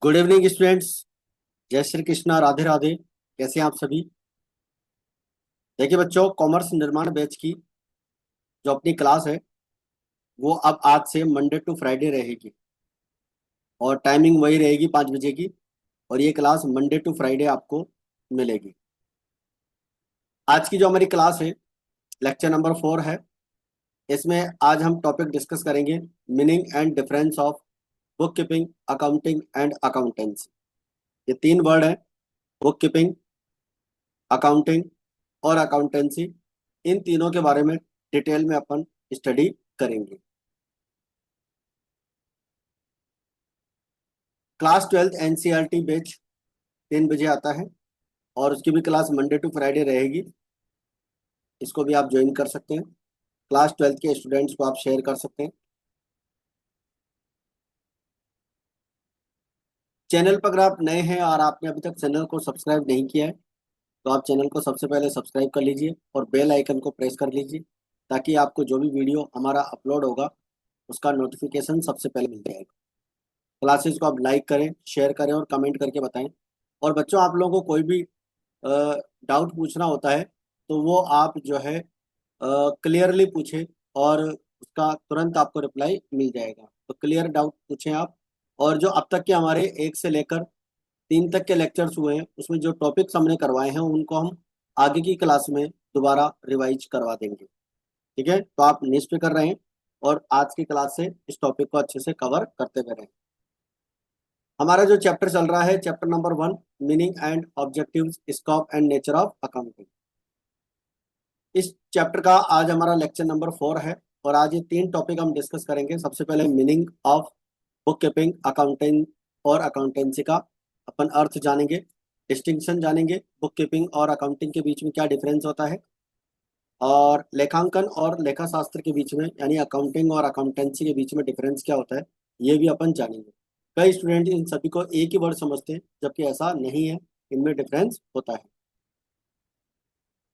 Good evening students. जय श्री कृष्णा, राधे राधे। कैसे हैं आप सभी? देखिए बच्चों, कॉमर्स निर्माण बैच की जो अपनी क्लास है वो अब आज से मंडे टू फ्राइडे रहेगी और टाइमिंग वही रहेगी 5 बजे की। और ये क्लास मंडे टू फ्राइडे आपको मिलेगी। आज की जो हमारी क्लास है लेक्चर नंबर 4 है। इसमें आज हम टॉपिक डिस्कस करेंगे meaning and difference of book keeping, accounting and accountancy. ये 3 वर्ड है, बुक कीपिंग, अकाउंटिंग और अकाउंटेंसी। इन तीनों के बारे में डिटेल में अपन स्टडी करेंगे। क्लास 12th एनसीईआरटी बैच 3 बजे आता है और उसकी भी क्लास मंडे टू फ्राइडे रहेगी। इसको भी आप ज्वाइन कर सकते हैं। क्लास 12th के स्टूडेंट्स को आप शेयर कर सकते हैं। चैनल पर अगर आप नए हैं और आपने अभी तक चैनल को सब्सक्राइब नहीं किया है तो आप चैनल को सबसे पहले सब्सक्राइब कर लीजिए और बेल आइकन को प्रेस कर लीजिए ताकि आपको जो भी वीडियो हमारा अपलोड होगा उसका नोटिफिकेशन सबसे पहले मिल जाएगा। क्लासेस को आप लाइक करें, शेयर करें और कमेंट करके बताएं। और बच्चों, आप लोगों को कोई भी डाउट पूछना होता है तो वो आप जो है क्लियरली पूछें और उसका तुरंत आपको रिप्लाई मिल जाएगा। तो क्लियर डाउट पूछें आप। और जो अब तक के हमारे 1 से लेकर 3 तक के लेक्चर्स हुए हैं उसमें जो टॉपिक्स हमने करवाए हैं उनको हम आगे की क्लास में दोबारा रिवाइज करवा देंगे। ठीक है, तो आप निश्चित कर रहे हैं और आज की क्लास से इस टॉपिक को अच्छे से कवर करते हुए रहें। हमारा जो चैप्टर चल रहा है chapter number 1, meaning and objectives, scope and nature of accounting. इस चैप्टर का आज हमारा लेक्चर नंबर 4 है और आज ये 3 टॉपिक हम डिस्कस करेंगे। सबसे पहले meaning of book keeping, accounting और अकाउंटेंसी का अपन अर्थ जानेंगे, डिस्टिंक्शन जानेंगे, बुक कीपिंग और अकाउंटिंग के बीच में क्या डिफरेंस होता है, और लेखांकन और लेखा शास्त्र के बीच में यानी अकाउंटिंग और अकाउंटेंसी के बीच में डिफरेंस क्या होता है ये भी अपन जानेंगे। कई स्टूडेंट इन सभी को एक ही वर्ड समझते हैं जबकि ऐसा नहीं है, इनमें डिफरेंस होता है।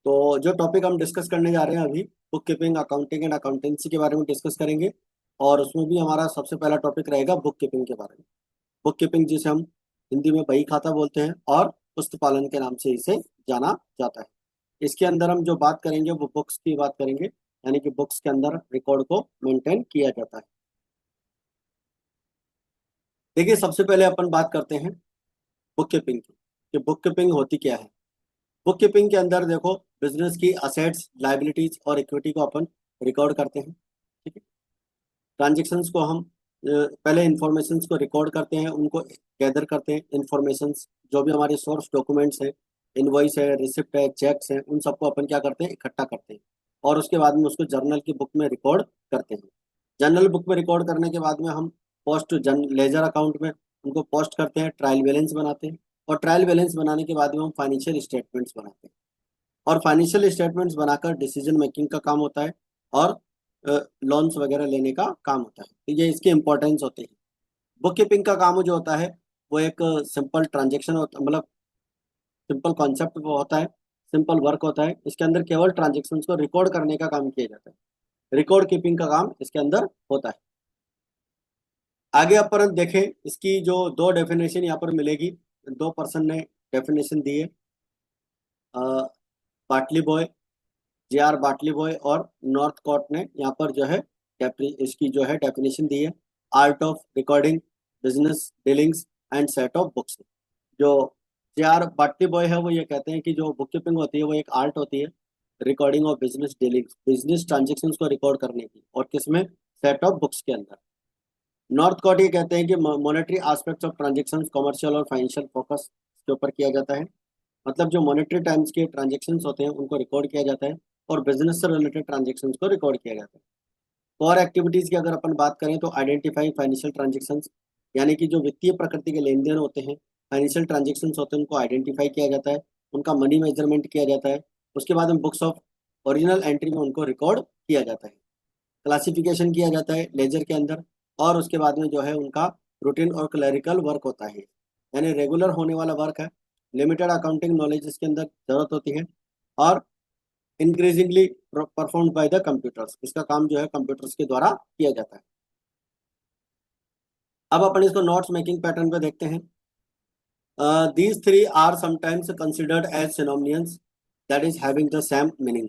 तो जो टॉपिक हम डिस्कस करने जा रहे हैं अभी, book keeping, accounting and accountancy के बारे में डिस्कस करेंगे। और उसमें भी हमारा सबसे पहला टॉपिक रहेगा बुक कीपिंग के बारे में। बुक कीपिंग जिसे हम हिंदी में बही खाता बोलते हैं और पुस्तक पालन के नाम से इसे जाना जाता है। इसके अंदर हम जो बात करेंगे वो बुक्स की बात करेंगे, यानी कि बुक्स के अंदर रिकॉर्ड को मेंटेन किया जाता है। देखिए, सबसे पहले अपन बात करते हैं बुक कीपिंग की कि बुक कीपिंग होती क्या है। बुक कीपिंग के अंदर देखो, बिजनेस की असेट्स, लाइबिलिटीज और इक्विटी को अपन रिकॉर्ड करते हैं। ठीक है, ट्रांजेक्शन्स को हम पहले इंफॉर्मेशंस को रिकॉर्ड करते हैं, उनको गैदर करते हैं। इंफॉर्मेशंस जो भी हमारे सोर्स डॉक्यूमेंट्स हैं, इनवॉइस है, रिसिप्ट है, चेक्स हैं, उन सबको अपन क्या करते हैं, इकट्ठा करते हैं और उसके बाद में उसको जर्नल की बुक में रिकॉर्ड करते हैं। जर्नल बुक में रिकॉर्ड करने के बाद में हम पोस्ट जन लेजर अकाउंट में उनको पोस्ट करते हैं, ट्रायल बैलेंस बनाते हैं और ट्रायल बैलेंस बनाने के बाद में हम फाइनेंशियल स्टेटमेंट्स बनाते हैं और फाइनेंशियल स्टेटमेंट्स बनाकर डिसीजन मेकिंग का काम होता है और लोन्स वगैरह लेने का काम होता है। तो ये इसके इंपॉर्टेंस होते हैं। बुक कीपिंग का काम जो होता है वो एक सिंपल ट्रांजेक्शन होता, मतलब सिंपल कॉन्सेप्ट वो होता है, सिंपल वर्क होता है। इसके अंदर केवल ट्रांजेक्शन को रिकॉर्ड करने का काम किया जाता है। रिकॉर्ड कीपिंग का काम इसके अंदर होता है। आगे अपन देखें, इसकी जो 2 डेफिनेशन यहाँ पर मिलेगी, 2 पर्सन ने डेफिनेशन दी है, बाटली बॉय, जे आर बाटली बॉय और नॉर्थ कॉट ने यहाँ पर जो है इसकी जो है डेफिनेशन दी है, art of recording business dealings and set of books. जो जे आर बाटली बॉय है वो ये कहते हैं कि जो बुक कीपिंग होती है वो एक आर्ट होती है, recording of business dealings, business transaction को रिकॉर्ड करने की, और किसमें, सेट ऑफ बुक्स के अंदर। नॉर्थ कॉट ये कहते हैं कि monetary aspects of transaction, commercial और फाइनेंशियल फोकस के ऊपर किया जाता है। मतलब जो मॉनेटरी टाइम्स के ट्रांजेक्शन्स होते हैं उनको रिकॉर्ड किया जाता है और बिजनेस से रिलेटेड ट्रांजेक्शन्स को रिकॉर्ड किया जाता है। और एक्टिविटीज़ की अगर अपन बात करें तो आइडेंटिफाई फाइनेंशियल ट्रांजेक्शन्स, यानी कि जो वित्तीय प्रकृति के लेन देन होते हैं, फाइनेंशियल ट्रांजेक्शन्स होते हैं, उनको आइडेंटिफाई किया जाता है, उनका मनी मेजरमेंट किया जाता है। उसके बाद में बुक्स ऑफ ओरिजिनल एंट्री में उनको रिकॉर्ड किया जाता है, क्लासिफिकेशन किया जाता है लेजर के अंदर। और उसके बाद में जो है उनका रूटीन और क्लरिकल वर्क होता है, यानी रेगुलर होने वाला वर्क है। लिमिटेड अकाउंटिंग नॉलेज इसके अंदर जरूरत होती है और increasingly performed by the computers, इसका काम जो है कंप्यूटर्स के द्वारा किया जाता है। अब अपन इसको नोट्स मेकिंग पैटर्न पे देखते हैं These three are sometimes considered as synonyms, that is having the same meaning.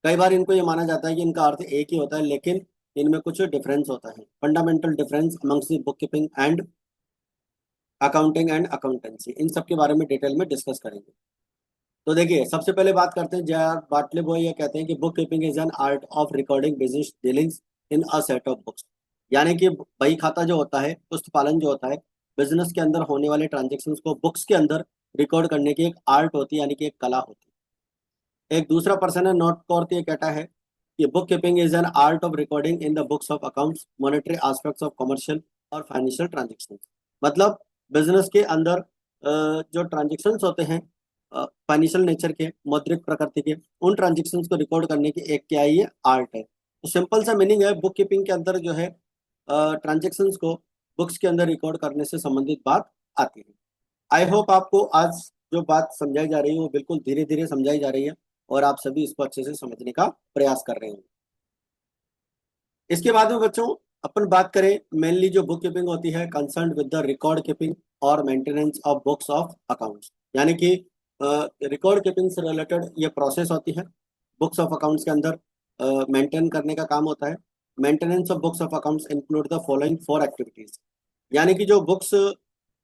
कई बार इनको ये माना जाता है कि इनका अर्थ एक ही होता है, लेकिन इनमें कुछ डिफरेंस होता है. Fundamental difference amongst the book keeping and accounting and accountancy, इन सब के बारे में डिटेल में डिस्कस करेंगे. तो देखिए, सबसे पहले बात करते हैं. जे.आर. बाटले वो ये कहते हैं कि book keeping is an art of recording business dealings in a set of books. यानी कि बही खाता जो होता है, पुस्तक पालन जो होता है, बिजनेस के अंदर होने वाले ट्रांजेक्शन्स को बुक्स के अंदर रिकॉर्ड करने की एक आर्ट होती है, यानी कि एक कला होती है. एक दूसरा पर्सन है नॉट कॉर्थ, ये कहता है कि book keeping is an art of recording in the books of accounts monetary aspects of commercial और फाइनेंशियल ट्रांजेक्शन. मतलब बिजनेस के अंदर जो ट्रांजेक्शन्स होते हैं फाइनेंशियल नेचर के, मौद्रिक प्रकृति के, उन ट्रांजेक्शन्स को रिकॉर्ड करने की एक क्या है, ये आर्ट है. तो सिंपल सा मीनिंग है, बुक कीपिंग के अंदर जो है ट्रांजेक्शन्स को बुक्स के अंदर रिकॉर्ड करने से संबंधित बात आती है. आई होप आपको आज जो बात समझाई जा रही है वो बिल्कुल धीरे धीरे समझाई जा रही है और आप सभी इसको अच्छे से समझने का प्रयास कर रहे हैं. इसके बाद में बच्चों अपन बात करें, मेनली जो बुक कीपिंग होती है concern with the record keeping और maintenance of books of accounts. यानी कि रिकॉर्ड कीपिंग से रिलेटेड ये प्रोसेस होती है. बुक्स ऑफ अकाउंट्स के अंदर मेंटेन करने का काम होता है. Maintenance of books of accounts include the following 4 activities. यानी कि जो बुक्स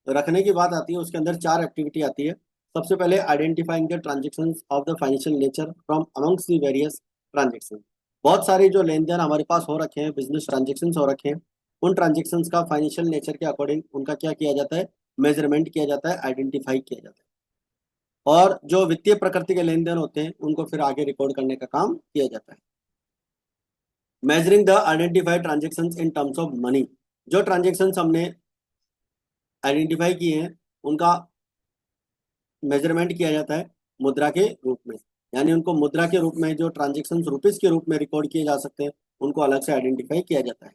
रखने की बात आती है उसके अंदर 4 एक्टिविटी आती है. सबसे पहले identifying the transactions of the financial nature from amongst the various transaction. बहुत सारे जो लेन देन हमारे पास हो रखे हैं, बिजनेस ट्रांजेक्शन्स हो रखे हैं, उन ट्रांजेक्शन्स का फाइनेंशियल नेचर के अकॉर्डिंग उनका क्या किया जाता है, मेजरमेंट किया जाता है, आइडेंटिफाई किया जाता है. और जो वित्तीय प्रकृति के लेन देन होते हैं उनको फिर आगे रिकॉर्ड करने का काम किया जाता है. Measuring the identified transactions in terms of money. जो ट्रांजेक्शन्स हमने आइडेंटिफाई किए हैं उनका मेजरमेंट किया जाता है मुद्रा के रूप में. यानी उनको मुद्रा के रूप में, जो ट्रांजेक्शन्स रुपीस के रूप में रिकॉर्ड किए जा सकते हैं, उनको अलग से आइडेंटिफाई किया जाता है.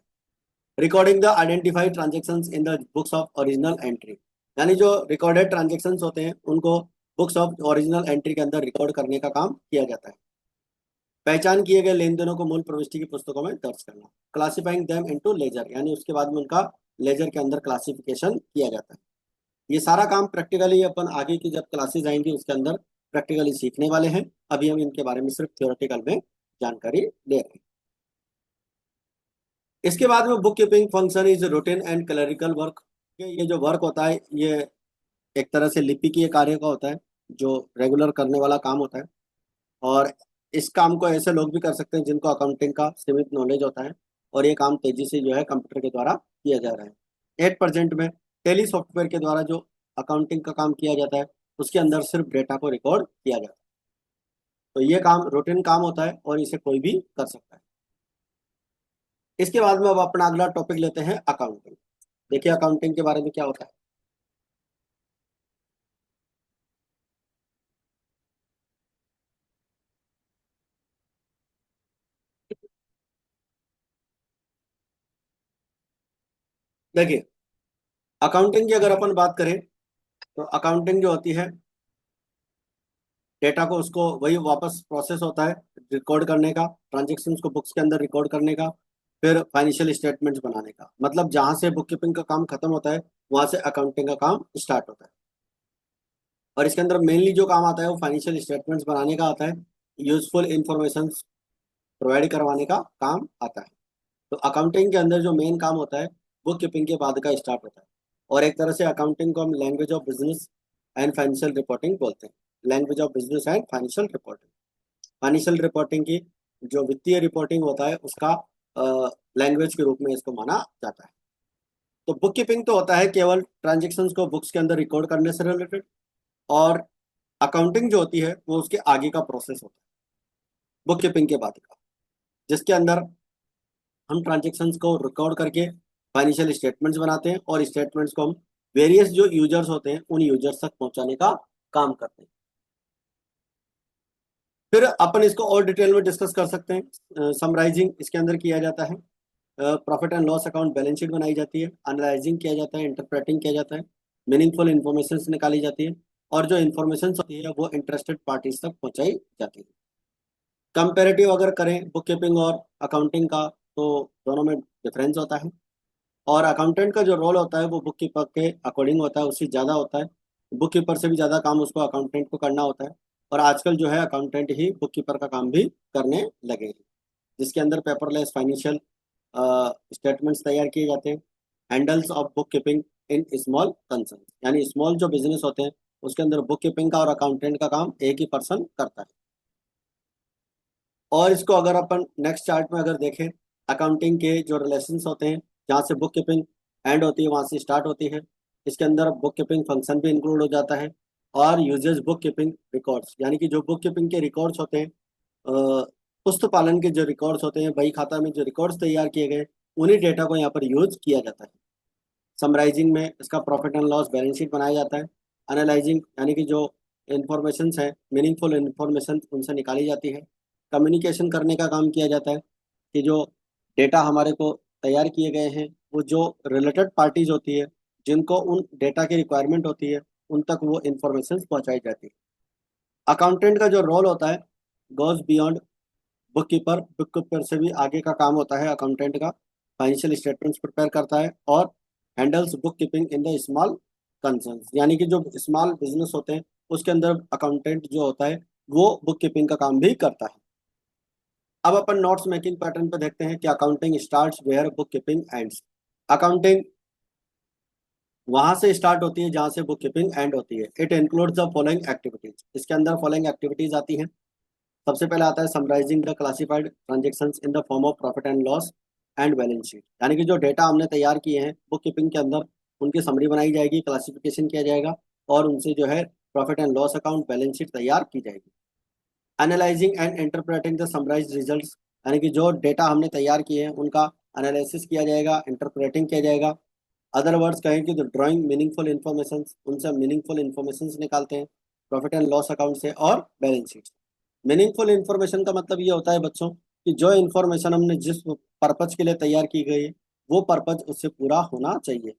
Recording the identified transactions in the books of original entry. यानी जो रिकॉर्डेड ट्रांजेक्शन्स होते हैं उनको बुक्स ऑफ ओरिजिनल एंट्री के अंदर रिकॉर्ड करने का काम किया जाता है. पहचान किए गए लेन देनों को मूल प्रविष्टि की पुस्तकों में दर्ज करना. क्लासिफाइंग देम इनटू लेजर, यानी उसके बाद में उनका लेजर के अंदर क्लासिफिकेशन किया जाता है. ये सारा काम प्रैक्टिकली अपन आगे की जब क्लासेस आएंगी उसके अंदर प्रैक्टिकली सीखने वाले हैं. अभी हम इनके बारे में सिर्फ थ्योरेटिकल में जानकारी ले रहे हैं. इसके बाद में book keeping function is routine and clerical work. ये जो वर्क होता है ये एक तरह से लिपिकीय कार्य का होता है, जो रेगुलर करने वाला काम होता है. और इस काम को ऐसे लोग भी कर सकते हैं जिनको अकाउंटिंग का सीमित नॉलेज होता है, और ये काम तेजी से जो है कंप्यूटर के द्वारा किया जा रहा है. 8% में टेली सॉफ्टवेयर के द्वारा जो अकाउंटिंग का काम किया जाता है उसके अंदर सिर्फ डेटा को रिकॉर्ड किया जाता है. तो ये काम रूटीन काम होता है और इसे कोई भी कर सकता है. इसके बाद में अब अपना अगला टॉपिक लेते हैं अकाउंटिंग. देखिए अकाउंटिंग के बारे में क्या होता है. देखिए अकाउंटिंग की अगर अपन बात करें तो अकाउंटिंग जो होती है, डेटा को उसको वही वापस प्रोसेस होता है रिकॉर्ड करने का, ट्रांजेक्शन्स को बुक्स के अंदर रिकॉर्ड करने का, फिर फाइनेंशियल स्टेटमेंट्स बनाने का. मतलब जहां से बुक कीपिंग का काम खत्म होता है वहां से अकाउंटिंग का काम स्टार्ट होता है. और इसके अंदर मेनली जो काम आता है वो फाइनेंशियल स्टेटमेंट्स बनाने का आता है, यूजफुल इंफॉर्मेशन प्रोवाइड करवाने का काम आता है. तो अकाउंटिंग के अंदर जो मेन काम होता है बुक कीपिंग के बाद का स्टार्ट होता है. और एक तरह से अकाउंटिंग को हम language of business and financial reporting बोलते हैं. Language of business and financial reporting. Financial reporting की जो वित्तीय रिपोर्टिंग होता है उसका लैंग्वेज के रूप में इसको माना जाता है. तो बुक कीपिंग तो होता है केवल ट्रांजेक्शन्स को बुक्स के अंदर रिकॉर्ड करने से रिलेटेड, और अकाउंटिंग जो होती है वो उसके आगे का प्रोसेस होता है बुक कीपिंग के बाद का, जिसके अंदर हम ट्रांजेक्शन्स को रिकॉर्ड करके फाइनेंशियल स्टेटमेंट्स बनाते हैं और स्टेटमेंट्स को हम वेरियस जो यूजर्स होते हैं उन यूजर्स तक पहुंचाने का काम करते हैं. फिर अपन इसको और डिटेल में डिस्कस कर सकते हैं. समराइजिंग इसके अंदर किया जाता है, profit and loss account balance sheet बनाई जाती है, एनालाइजिंग किया जाता है, इंटरप्रेटिंग किया जाता है, मीनिंगफुल इन्फॉर्मेशन निकाली जाती है, और जो इन्फॉर्मेशन होती है वो इंटरेस्टेड पार्टीज तक पहुंचाई जाती है. कंपेरेटिव अगर करें बुक कीपिंग और अकाउंटिंग का तो दोनों में डिफरेंस होता है. और अकाउंटेंट का जो रोल होता है वो बुक कीपर के अकॉर्डिंग होता है, उससे ज़्यादा होता है. बुक कीपर से भी ज़्यादा काम उसको अकाउंटेंट को करना होता है। और आजकल जो है अकाउंटेंट ही बुक कीपर का काम भी करने लगे हैं, जिसके अंदर पेपरलेस फाइनेंशियल स्टेटमेंट्स तैयार किए जाते हैं। Handles of book keeping in small concern, यानी स्मॉल जो बिजनेस होते हैं उसके अंदर बुक कीपिंग का और अकाउंटेंट का काम एक ही पर्सन करता है। और इसको अगर अपन नेक्स्ट चार्ट में अगर देखें, अकाउंटिंग के जो रिलेशंस होते हैं, जहाँ से बुक कीपिंग एंड होती है वहाँ से स्टार्ट होती है। इसके अंदर बुक कीपिंग फंक्शन भी इंक्लूड हो जाता है। और यूजेस बुक कीपिंग रिकॉर्ड्स, यानी कि जो बुक कीपिंग के रिकॉर्ड्स होते हैं, पुस्तक पालन के जो रिकॉर्ड्स होते हैं, बही खाता में जो रिकॉर्ड्स तैयार किए गए, उन्हीं डेटा को यहाँ पर यूज किया जाता है। समराइजिंग में इसका profit and loss balance sheet बनाया जाता है। एनालाइजिंग यानी कि जो इंफॉर्मेशन है, मीनिंगफुल इंफॉर्मेशन उनसे निकाली जाती है। कम्युनिकेशन करने का काम किया जाता है कि जो डेटा हमारे को तैयार किए गए हैं वो जो रिलेटेड पार्टीज होती है, जिनको उन डेटा की रिक्वायरमेंट होती है, उन तक वो इंफॉर्मेशन पहुंचाई जाती है। अकाउंटेंट का जो रोल होता है goes beyond book keeper. Book keeper से भी आगे का काम होता है अकाउंटेंट का। फाइनेंशियल स्टेटमेंट्स प्रिपेयर करता है और handles book keeping in the small concerns, यानी कि जो स्मॉल बिजनेस होते हैं उसके अंदर अकाउंटेंट जो होता है वो बुक कीपिंग का काम भी करता है। अब अपन नोट्स मेकिंग पैटर्न पे देखते हैं कि accounting starts where book keeping ends. Accounting वहां से स्टार्ट होती है जहां से बुक कीपिंग एंड होती है। It includes the following activities, इसके अंदर फॉलोइंग एक्टिविटीज आती हैं। सबसे पहले आता है summarising the classified transactions in the form of profit and loss and balance sheet, यानी कि जो डेटा हमने तैयार किए हैं बुक कीपिंग के अंदर, उनकी समरी बनाई जाएगी, क्लासिफिकेशन किया जाएगा और उनसे जो है profit and loss account balance sheet तैयार की जाएगी। Analysing and interpreting the summarise results, यानी कि जो डेटा हमने तैयार किए हैं उनका एनालिसिस किया जाएगा, इंटरप्रेटिंग किया जाएगा। अदर वर्ड्स कहें कि जो ड्राइंग मीनिंगफुल इन्फॉर्मेशन, उनसे मीनिंगफुल इन्फॉर्मेशन निकालते हैं प्रॉफिट एंड लॉस अकाउंट से और बैलेंस शीट। मीनिंगफुल इन्फॉर्मेशन का मतलब ये होता है बच्चों कि जो इन्फॉर्मेशन हमने जिस पर्पज के लिए तैयार की गई है वो पर्पज उससे पूरा होना चाहिए।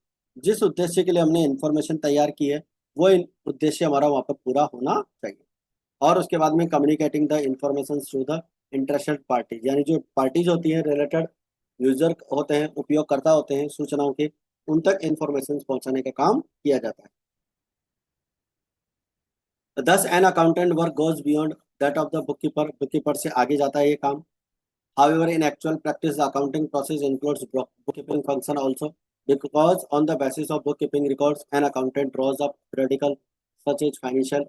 जिस उद्देश्य के लिए हमने इन्फॉर्मेशन तैयार की है वो उद्देश्य हमारा वहाँ पर पूरा होना चाहिए। और उसके बाद में communicating the information through the interested parties, यानी जो पार्टीज होती हैं, रिलेटेड यूजर होते हैं, उपयोगकर्ता होते हैं सूचनाओं के, उन तक इंफॉर्मेशन पहुंचाने का काम किया जाता है। दस an accountant work goes beyond that of the book keeper, book keeper से आगे जाता है ये काम। However, in actual practice, the accounting process includes bookkeeping function also, because on the basis of bookkeeping records, an accountant draws up periodical such as financial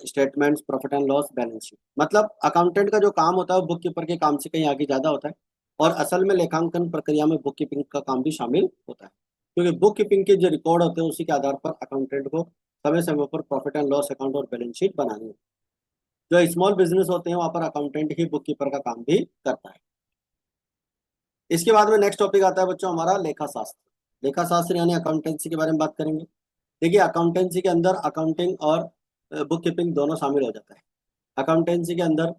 statements, profit and loss, balance sheet। मतलब accountant का जो काम होता है book keeper के काम से कहीं आगे ज्यादा होता है। और असल में लेखांकन प्रक्रिया में बुक कीपिंग का काम भी शामिल होता है, क्योंकि बुक कीपिंग के जो रिकॉर्ड होते हैं उसी के आधार पर अकाउंटेंट को समय समय पर प्रॉफिट एंड लॉस अकाउंट और बैलेंस शीट बनानी है। जो स्मॉल बिजनेस होते हैं वहां पर अकाउंटेंट ही बुक कीपर का काम भी करता है। इसके बाद में नेक्स्ट टॉपिक आता है बच्चों हमारा लेखा शास्त्र। लेखा शास्त्र यानी अकाउंटेंसी के बारे में बात करेंगे। देखिए अकाउंटेंसी के अंदर अकाउंटिंग और बुक कीपिंग दोनों शामिल हो जाता है। अकाउंटेंसी के अंदर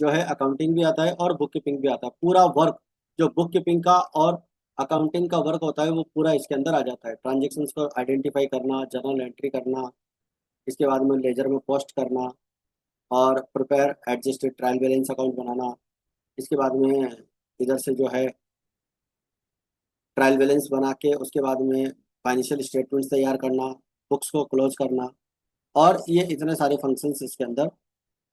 जो है अकाउंटिंग भी आता है और बुक कीपिंग भी आता है। पूरा वर्क जो बुक कीपिंग का और अकाउंटिंग का वर्क होता है वो पूरा इसके अंदर आ जाता है। ट्रांजेक्शन्स को आइडेंटिफाई करना, जर्नल एंट्री करना, इसके बाद में लेजर में पोस्ट करना और prepare adjusted trial balance account बनाना। इसके बाद में इधर से जो है ट्रायल बैलेंस बना के उसके बाद में फाइनेंशियल स्टेटमेंट्स तैयार करना, बुक्स को क्लोज करना, और ये इतने सारे फंक्शंस इसके अंदर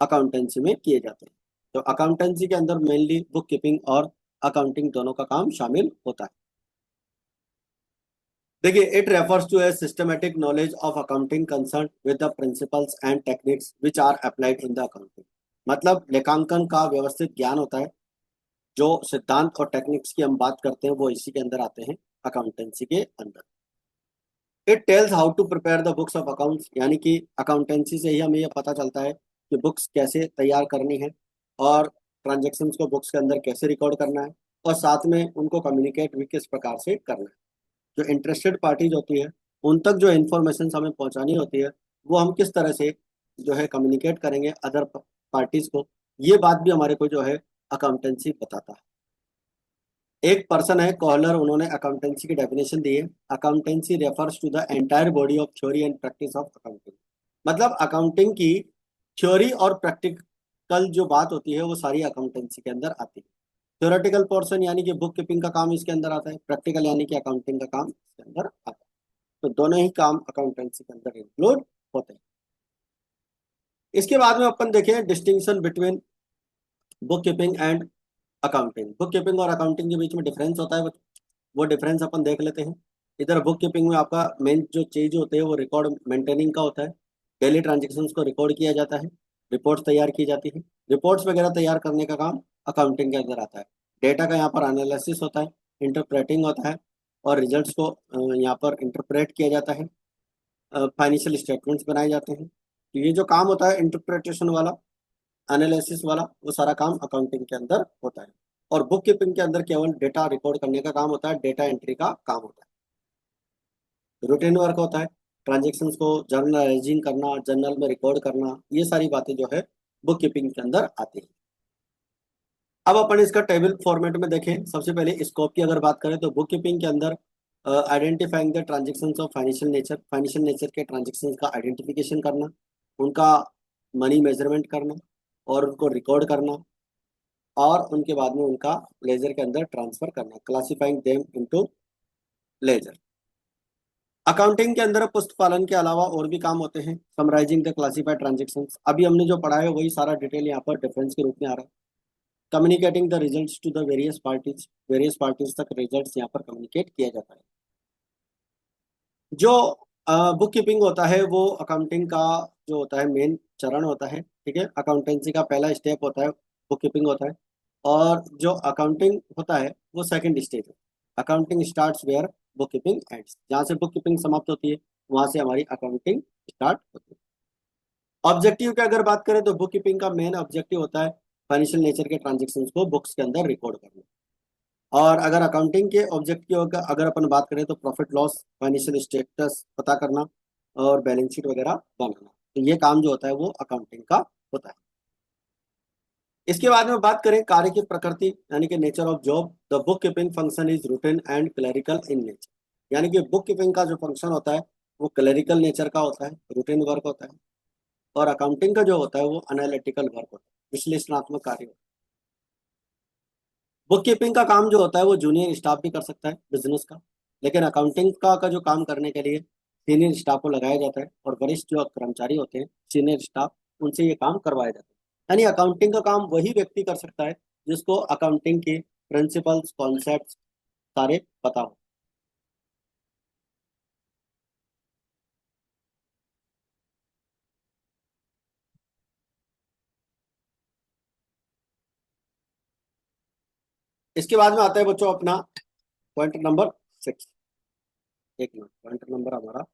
अकाउंटेंसी में किए जाते हैं। तो अकाउंटेंसी के अंदर मेनली बुक कीपिंग और अकाउंटिंग दोनों का काम शामिल होता है। देखिए it refers to a systematic knowledge of accounting concern with the principles and techniques which are applied in the accounting. मतलब लेखांकन का व्यवस्थित ज्ञान होता है। जो सिद्धांत और टेक्निक्स की हम बात करते हैं वो इसी के अंदर आते हैं, अकाउंटेंसी के अंदर। It tells how to prepare the books of accounts, यानी कि अकाउंटेंसी से ही हमें यह पता चलता है कि बुक्स कैसे तैयार करनी है और ट्रांजेक्शन्स को बुक्स के अंदर कैसे रिकॉर्ड करना है, और साथ में उनको कम्युनिकेट भी किस प्रकार से करना है। जो इंटरेस्टेड पार्टीज होती है उन तक जो इन्फॉर्मेशन हमें पहुंचानी होती है वो हम किस तरह से जो है कम्युनिकेट करेंगे अदर पार्टीज को, ये बात भी हमारे को जो है अकाउंटेंसी बताता है। एक पर्सन है कॉलर, उन्होंने अकाउंटेंसी की डेफिनेशन दी है। Accountancy refers to the entire body of theory and practice of accounting. मतलब अकाउंटिंग की थ्योरी और प्रैक्टिकल जो बात होती है वो सारी अकाउंटेंसी के अंदर आती है। थ्योरेटिकल पोर्शन यानी कि बुक कीपिंग का काम इसके अंदर आता है, प्रैक्टिकल यानी कि अकाउंटिंग का काम इसके अंदर आता है। तो दोनों ही काम अकाउंटेंसी के अंदर इंक्लूड होते हैं। इसके बाद में अपन देखें distinction between book keeping and accounting. Book keeping और अकाउंटिंग के बीच में डिफरेंस होता है, वो डिफरेंस अपन देख लेते हैं। इधर बुक कीपिंग में आपका मेन जो चीज होते हैं वो रिकॉर्ड मेंटेनिंग का होता है। डेली ट्रांजेक्शन्स को रिकॉर्ड किया जाता है, रिपोर्ट्स तैयार की जाती है। रिपोर्ट्स वगैरह तैयार करने का काम अकाउंटिंग के अंदर आता है। डेटा का यहाँ पर एनालिसिस होता है, इंटरप्रेटिंग होता है, और रिजल्ट्स को यहाँ पर इंटरप्रेट किया जाता है। फाइनेंशियल स्टेटमेंट्स बनाए जाते हैं। तो ये जो काम होता है इंटरप्रिटेशन वाला, एनालिसिस वाला, वो सारा काम अकाउंटिंग के अंदर होता है। और बुक कीपिंग के अंदर केवल डेटा रिकॉर्ड करने का काम होता है, डेटा एंट्री का काम होता है, रूटीन वर्क होता है। ट्रांजेक्शन्स को जर्नलाइजिंग करना, जर्नल में रिकॉर्ड करना, ये सारी बातें जो है बुक कीपिंग के अंदर आती है। अब अपन इसका टेबल फॉर्मेट में देखें। सबसे पहले स्कोप की अगर बात करें तो बुक कीपिंग के अंदर identifying the transactions of financial nature, financial nature के ट्रांजेक्शन्स का आइडेंटिफिकेशन करना, उनका मनी मेजरमेंट करना और उनको रिकॉर्ड करना, और उनके बाद में उनका लेजर के अंदर ट्रांसफर करना, classifying them into ledger. Accounting के अंदर पुस्त पालन के अलावा और भी काम होते हैं, समराइजिंग द क्लासिफाइड ट्रांजेक्शन्स। अभी हमने जो पढ़ा है वही सारा डिटेल यहाँ पर डिफरेंस के रूप में आ रहा है। Communicating the results to the various parties तक रिजल्ट्स यहाँ पर कम्युनिकेट किया जाता है। जो बुक कीपिंग होता है वो अकाउंटिंग का जो होता है मेन चरण होता है, ठीक है। अकाउंटेंसी का पहला स्टेप होता है, बुक कीपिंग होता है। और जो अकाउंटिंग होता है वो सेकंड स्टेज है। Accounting starts where book keeping ends. जहाँ से बुक कीपिंग समाप्त होती है वहां से हमारी अकाउंटिंग स्टार्ट होती है। ऑब्जेक्टिव की अगर बात करें तो बुक कीपिंग का मेन ऑब्जेक्टिव होता है फाइनेंशियल नेचर के ट्रांजेक्शन्स को बुक्स के अंदर रिकॉर्ड करना। और अगर अकाउंटिंग के ऑब्जेक्टिव का अगर अपन बात करें तो प्रॉफिट लॉस, फाइनेंशियल स्टेटस पता करना और बैलेंस शीट वगैरह बनाना, तो ये काम जो होता है वो अकाउंटिंग का होता है। इसके बाद में बात करें कार्य की प्रकृति यानी कि nature of job. The book keeping function is routine and clerical in nature. यानी कि बुक कीपिंग का जो फंक्शन होता है वो क्लरिकल नेचर का होता है, रूटीन वर्क होता है। और अकाउंटिंग का जो होता है वो एनालिटिकल वर्क होता है, विश्लेषणात्मक कार्य होता है। बुक कीपिंग का काम जो होता है वो जूनियर स्टाफ भी कर सकता है बिजनेस का, लेकिन अकाउंटिंग का जो काम करने के लिए सीनियर स्टाफ को लगाया जाता है, और वरिष्ठ जो कर्मचारी होते हैं सीनियर स्टाफ, उनसे ये काम करवाया जाता है। यानी अकाउंटिंग का काम वही व्यक्ति कर सकता है जिसको अकाउंटिंग के प्रिंसिपल्स कॉन्सेप्ट सारे पता हो। इसके बाद में आता है बच्चों अपना पॉइंट नंबर 6। एक मिनट, पॉइंट नंबर हमारा,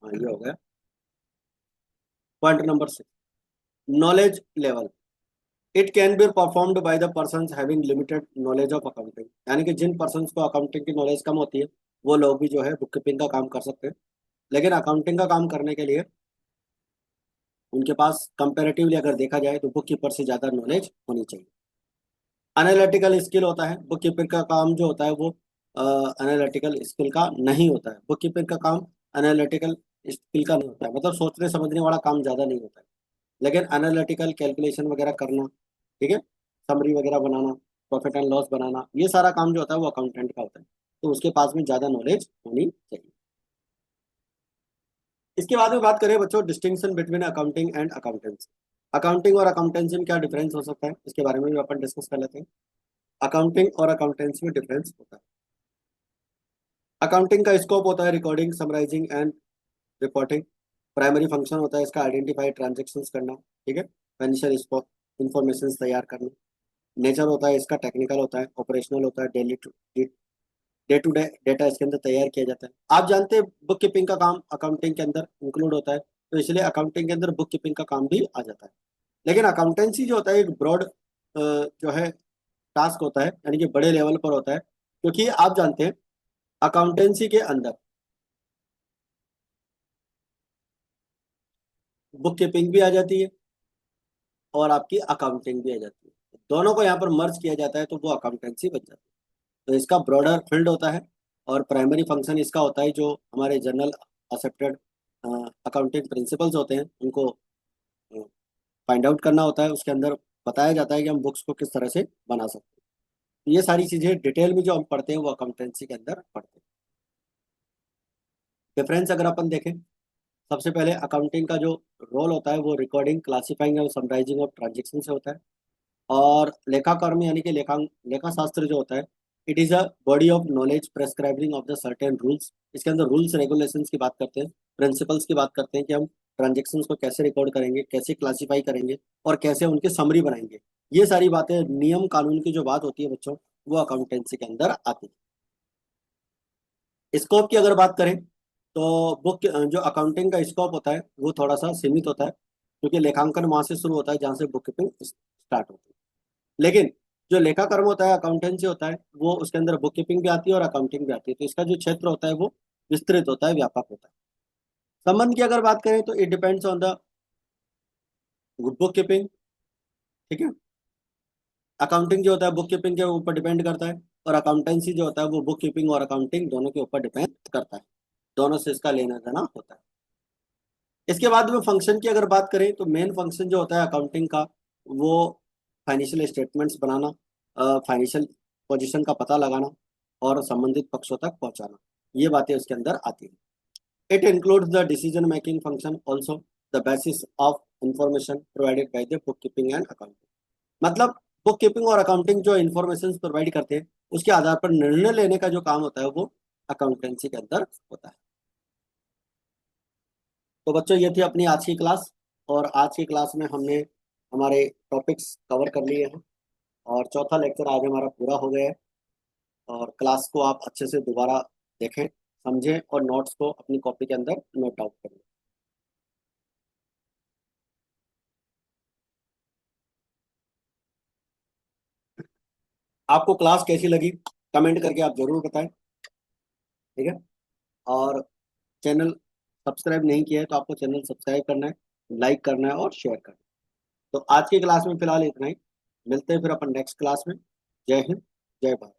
हाँ ये हो गया point number 6। Knowledge level. It can be performed by the persons having limited knowledge of accounting. यानी कि जिन पर्सन्स को अकाउंटिंग की नॉलेज कम होती है वो लोग भी जो है बुक कीपिंग का काम कर सकते हैं, लेकिन अकाउंटिंग का काम करने के लिए उनके पास कंपैरेटिवली अगर देखा जाए तो बुक कीपर से ज़्यादा नॉलेज होनी चाहिए। एनालिटिकल स्किल होता है, बुक कीपर का काम जो होता है वो एनालिटिकल स्किल का नहीं होता है। बुक कीपर का काम एनालिटिकल स्किल का नहीं होता है, मतलब सोचने समझने वाला काम ज़्यादा नहीं होता है, लेकिन एनालिटिकल कैलकुलेशन वगैरह करना, ठीक है, समरी वगैरह बनाना, प्रॉफिट एंड लॉस बनाना, ये सारा काम जो होता है वो अकाउंटेंट का होता है, तो उसके पास में ज़्यादा नॉलेज होनी चाहिए। इसके बाद में बात करें बच्चों distinction between accounting and accountancy. Accounting और अकाउंटेंसी में क्या डिफरेंस हो सकता है इसके बारे में भी अपन डिस्कस कर लेते हैं। अकाउंटिंग और अकाउंटेंसी में डिफरेंस होता है। अकाउंटिंग का स्कोप होता है recording, summarising and reporting. Primary function होता है इसका आइडेंटिफाई ट्रांजेक्शन करना, ठीक है, फाइनेंशियल इंफॉर्मेशन तैयार करना। नेचर होता है इसका टेक्निकल होता है, ऑपरेशनल होता है, डे टू डे डेटा इसके अंदर तैयार किया जाता है। आप जानते हैं बुक कीपिंग का काम अकाउंटिंग के अंदर इंक्लूड होता है, तो इसलिए अकाउंटिंग के अंदर बुक कीपिंग का काम भी आ जाता है। लेकिन अकाउंटेंसी जो होता है एक ब्रॉड जो है टास्क होता है, यानी कि बड़े लेवल पर होता है, क्योंकि आप जानते हैं अकाउंटेंसी के अंदर बुक कीपिंग भी आ जाती है और आपकी अकाउंटिंग भी आ जाती है, दोनों को यहाँ पर मर्ज किया जाता है तो वो अकाउंटेंसी बन जाती है। तो इसका ब्रॉडर फील्ड होता है, और प्राइमरी फंक्शन इसका होता है जो हमारे जनरल एक्सेप्टेड अकाउंटिंग प्रिंसिपल्स होते हैं उनको फाइंड आउट करना होता है। उसके अंदर बताया जाता है कि हम बुक्स को किस तरह से बना सकते हैं। तो ये सारी चीज़ें डिटेल में जो हम पढ़ते हैं वो अकाउंटेंसी के अंदर पढ़ते हैं। डिफरेंस अगर अपन देखें, सबसे पहले अकाउंटिंग का जो रोल होता है वो रिकॉर्डिंग, क्लासिफाइंग और समराइजिंग ऑफ ट्रांजेक्शन से होता है। और लेखाकर्म यानी कि लेखा शास्त्र जो होता है, it is a body of knowledge prescribing of the certain rules. इसके अंदर रूल्स रेगुलेशंस की बात करते हैं, प्रिंसिपल्स की बात करते हैं कि हम ट्रांजेक्शन्स को कैसे रिकॉर्ड करेंगे, कैसे क्लासीफाई करेंगे और कैसे उनकी समरी बनाएंगे। ये सारी बातें, नियम कानून की जो बात होती है बच्चों, वो अकाउंटेंसी के अंदर आती है। स्कोप की अगर बात करें तो बुक जो अकाउंटिंग का स्कोप होता है वो थोड़ा सा सीमित होता है, क्योंकि लेखांकन वहां से शुरू होता है जहाँ से बुक कीपिंग स्टार्ट होती है। लेकिन जो लेखा कर्म होता है, अकाउंटेंसी होता है, वो उसके अंदर बुक कीपिंग भी आती है और अकाउंटिंग भी आती है, तो इसका जो क्षेत्र होता है वो विस्तृत होता है, व्यापक होता है। संबंध की अगर बात करें तो it depends on the book keeping. ठीक है, अकाउंटिंग जो होता है बुक कीपिंग के ऊपर डिपेंड करता है, और अकाउंटेंसी जो होता है वो बुक कीपिंग और अकाउंटिंग दोनों के ऊपर डिपेंड करता है। दोनों से इसका लेना देना होता है। इसके बाद में फंक्शन की अगर बात करें तो मेन फंक्शन जो होता है अकाउंटिंग का, वो फाइनेंशियल स्टेटमेंट्स बनाना, फाइनेंशियल पोजीशन का पता लगाना और संबंधित पक्षों तक पहुंचाना, ये बातें उसके अंदर आती हैं। It includes the decision making function also, the basis of information provided by the book keeping and accounting. मतलब बुक कीपिंग और अकाउंटिंग जो इन्फॉर्मेशन प्रोवाइड करते हैं, उसके आधार पर निर्णय लेने का जो काम होता है वो अकाउंटेंसी के अंदर होता है। तो बच्चों, ये थी अपनी आज की क्लास, और आज की क्लास में हमने हमारे टॉपिक्स कवर कर लिए हैं, और चौथा लेक्चर आज हमारा पूरा हो गया है। और क्लास को आप अच्छे से दोबारा देखें, समझें और नोट्स को अपनी कॉपी के अंदर नोट डाउन करें। आपको क्लास कैसी लगी कमेंट करके आप जरूर बताएं। ठीक है, और चैनल सब्सक्राइब नहीं किया है तो आपको चैनल सब्सक्राइब करना है, लाइक करना है और शेयर करना है। तो आज की क्लास में फिलहाल इतना ही, मिलते हैं फिर अपन नेक्स्ट क्लास में। जय हिंद, जय भारत।